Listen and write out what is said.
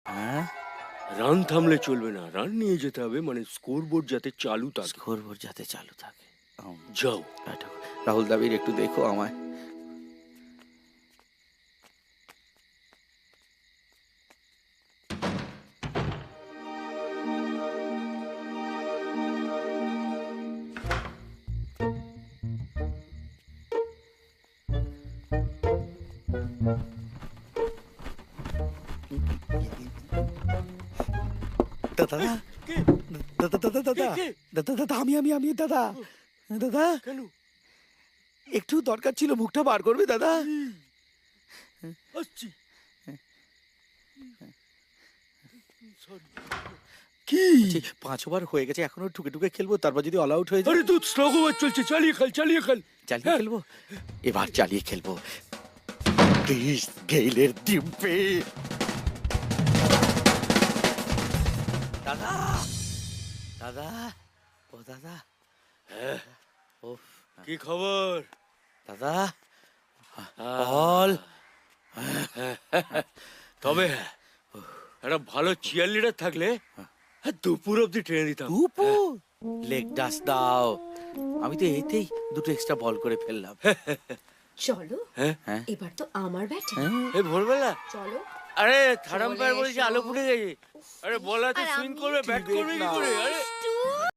হ্যাঁ, রান থামলে চলবে না, রান নিয়ে যেতে হবে, মানে স্কোর বোর্ড যাতে চালু থাকে। স্কোরবোর্ড যাতে চালু থাকে। যাও। রাহুল দ্রাবিড়, একটু দেখো আমায়। দাদা, কে? দাদা, দাদা, দাদা, কে? দাদা, দাদা, আমি দাদা, দাদা, কেন? একটু দরকার ছিল, মুখটা বার করবে দাদা? আসছি। সরি। কি 5 ওভার হয়ে গেছে, এখনো ঠুকে ঠুকে খেলবো, তারপর যদি অল আউট হয়ে যায়? আরে তো স্লোগ ওভার চলছে, চালিয়ে খেল, চালিয়ে খেল। চালিয়ে খেলবো, এবার চালিয়ে খেলবো। ক্রিস গেইলের ডিম্পে। দাদা, দাদা, ও দাদা, ও কি খবর? দাদা, বল। তবে একটা ভালো চিয়ার লিডার থাকলে দুপুর অব্দি ট্রেনে দিতাম। দুপুর লেগ ডাস দাও, আমি তো এতেই দুটো এক্সট্রা বল করে ফেললাম। চলো, হ্যাঁ, এবার তো আমার ব্যাটে। এই ভোরবেলা চলো। আরে থার্ড আম্পায়ার চলে বলছে এসো। আলো ফুটে গেছে। আরে বলাতে আর সুইং আমি করবে, ব্যাট করবে কি করে? আরে